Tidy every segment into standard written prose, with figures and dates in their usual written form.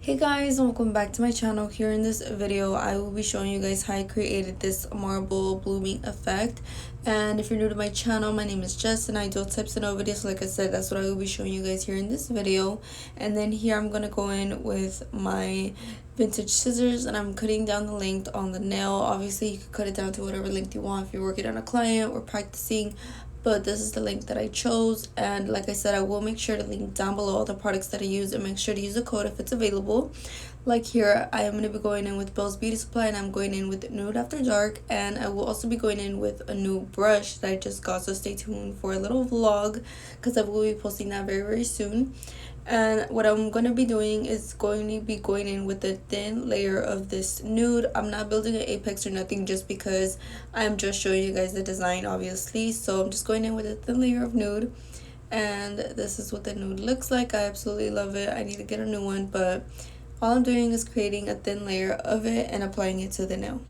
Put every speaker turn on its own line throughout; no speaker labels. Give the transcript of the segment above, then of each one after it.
Hey guys, welcome back to my channel. Here in this video I will be showing you guys how I created this marble blooming effect. And if you're new to my channel, my name is Jess and I do tips and no videos. Like I said, that's what I will be showing you guys here in this video. And then here I'm gonna go in with my vintage scissors and I'm cutting down the length on the nail. Obviously you can cut it down to whatever length you want if you're working on a client or practicing, but this is the link that I chose. And like I said, I will make sure to link down below all the products that I use and make sure to use the code if it's available. Like here, I am going to be going in with Belle's Beauty Supply and I'm going in with Nude After Dark, and I will also be going in with a new brush that I just got, so stay tuned for a little vlog because I will be posting that very soon. And what I'm going to be doing is going to be going in with a thin layer of this nude. I'm not building an apex or nothing just because I'm just showing you guys the design, obviously. So I'm just going in with a thin layer of nude. And this is what the nude looks like. I absolutely love it. I need to get a new one, but all I'm doing is creating a thin layer of it and applying it to the nail.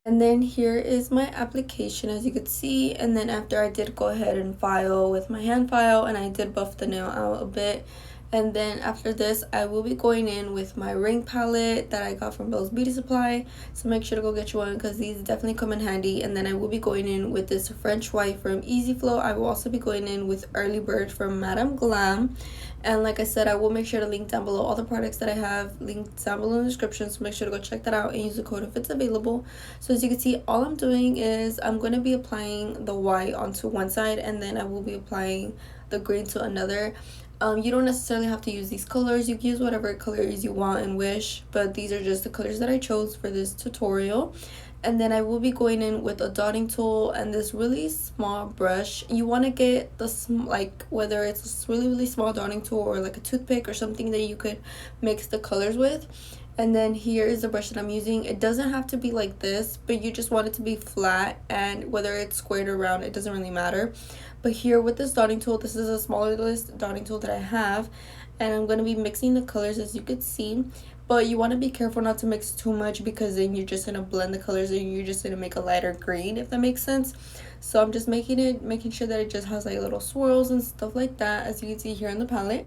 And then here is my application, as you could see. And then after, I did go ahead and file with my hand file and I did buff the nail out a bit. And then after this, I will be going in with my ring palette that I got from Belle's Beauty Supply. So make sure to go get you one because these definitely come in handy. And then I will be going in with this French White from Easy Flow. I will also be going in with Early Bird from Madame Glam. And like I said, I will make sure to link down below all the products that I have linked down below in the description. So make sure to go check that out and use the code if it's available. So as you can see, all I'm doing is I'm going to be applying the white onto one side and then I will be applying the green to another. You don't necessarily have to use these colors. You can use whatever colors you want and wish, but these are just the colors that I chose for this tutorial. And then I will be going in with a dotting tool and this really small brush. You want to get the like whether it's a really small dotting tool or like a toothpick or something that you could mix the colors with. And then here is the brush that I'm using. It doesn't have to be like this, but you just want it to be flat, and whether it's squared or round, it doesn't really matter. But here with this dotting tool, this is a smaller dotting tool that I have, and I'm going to be mixing the colors as you could see. but you want to be careful not to mix too much, because then you're just going to blend the colors and you're just going to make a lighter green, if that makes sense. So I'm just making sure that it just has like little swirls and stuff like that, as you can see here in the palette.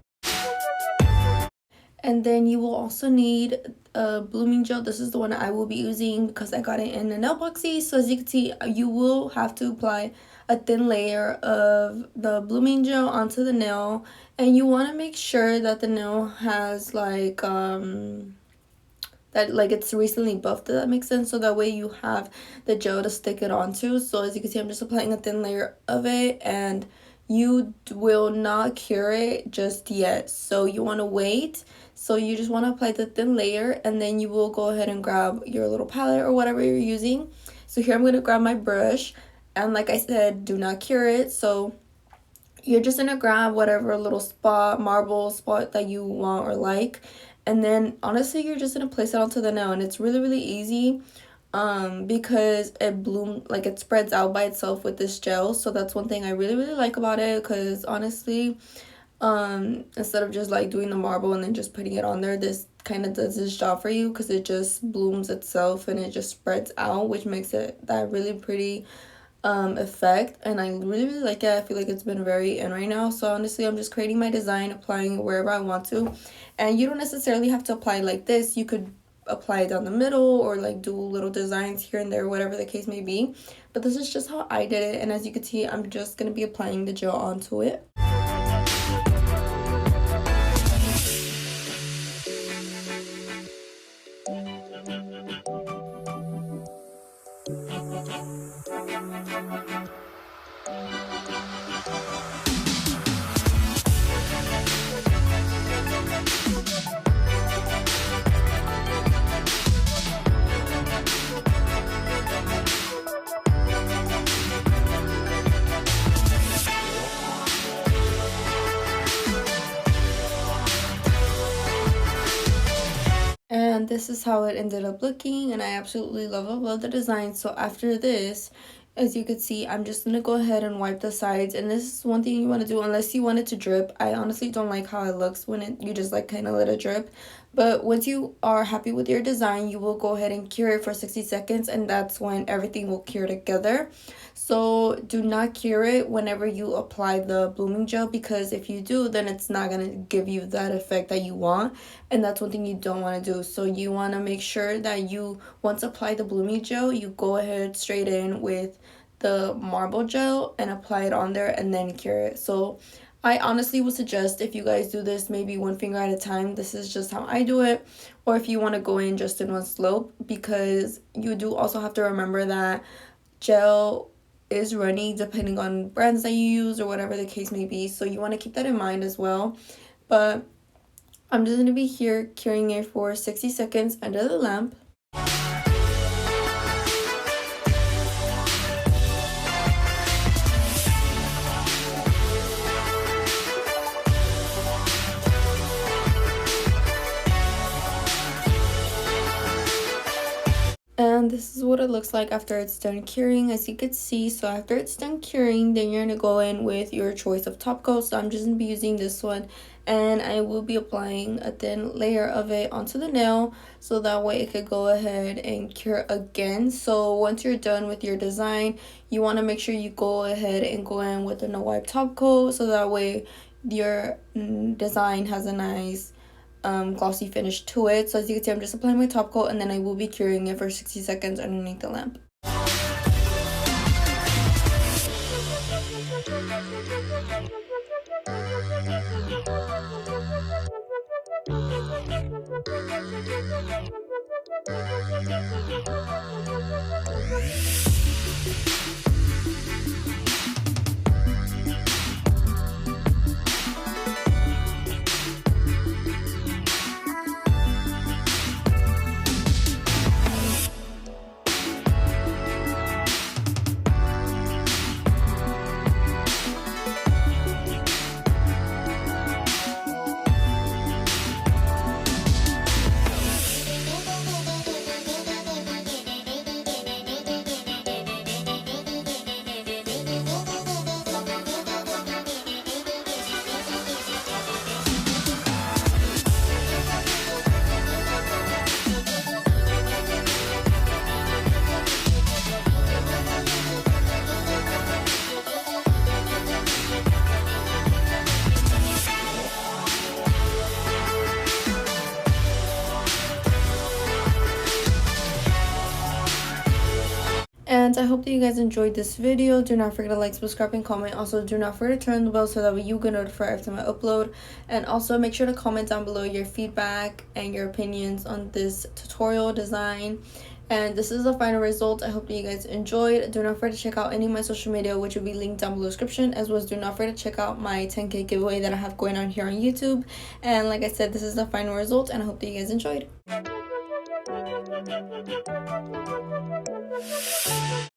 And then you will also need a blooming gel. This is the one I will be using because I got it in a nail boxy. So as you can see, you will have to apply a thin layer of the blooming gel onto the nail, and you want to make sure that the nail has like that like it's recently buffed, if that makes sense, so that way you have the gel to stick it onto. So as you can see, I'm just applying a thin layer of it, and you will not cure it just yet, so you want to wait. So you just want to apply the thin layer, and then you will go ahead and grab your little palette or whatever you're using. So here I'm going to grab my brush, and like I said, do not cure it. So you're just going to grab whatever little spot, marble spot that you want or like, and then honestly you're just going to place it onto the nail. And it's really easy because it spreads out by itself with this gel. So that's one thing I really like about it, because honestly, instead of just like doing the marble and then just putting it on there, this kind of does this job for you, because it just blooms itself and it just spreads out, which makes it that really pretty effect. And I really like it. I feel like it's been very in right now. So honestly, I'm just creating my design, applying it wherever I want to, and you don't necessarily have to apply like this. You could apply it down the middle or like do little designs here and there, whatever the case may be, but this is just how I did it. And as you can see, I'm just going to be applying the gel onto it. And this is how it ended up looking, and I absolutely love the design. So after this, as you can see, I'm just gonna go ahead and wipe the sides. And this is one thing you want to do unless you want it to drip. I honestly don't like how it looks when you just like kind of let it drip. But once you are happy with your design, you will go ahead and cure it for 60 seconds, and that's when everything will cure together. So do not cure it whenever you apply the blooming gel, because if you do, then it's not going to give you that effect that you want, and that's one thing you don't want to do. So you want to make sure that you, once apply the blooming gel, you go ahead straight in with the marble gel and apply it on there and then cure it. So I honestly would suggest, if you guys do this maybe one finger at a time, this is just how I do it, or if you want to go in just in one slope, because you do also have to remember that gel is runny depending on brands that you use or whatever the case may be. So you want to keep that in mind as well. But I'm just going to be here curing it for 60 seconds under the lamp. And this is what it looks like after it's done curing, as you can see. So after it's done curing, then you're going to go in with your choice of top coat. So I'm just going to be using this one, and I will be applying a thin layer of it onto the nail, so that way it could go ahead and cure again. So once you're done with your design, you want to make sure you go ahead and go in with a no wipe top coat, so that way your design has a nice glossy finish to it. So as you can see, I'm just applying my top coat, and then I will be curing it for 60 seconds underneath the lamp. friends, I hope that you guys enjoyed this video. Do not forget to like, subscribe, and comment. Also, do not forget to turn on the bell so that way you get notified every time I upload. And also make sure to comment down below your feedback and your opinions on this tutorial design. And this is the final result. I hope that you guys enjoyed. Do not forget to check out any of my social media, which will be linked down below the description, as well as do not forget to check out my 10K giveaway that I have going on here on YouTube. And like I said, this is the final result, and I hope that you guys enjoyed.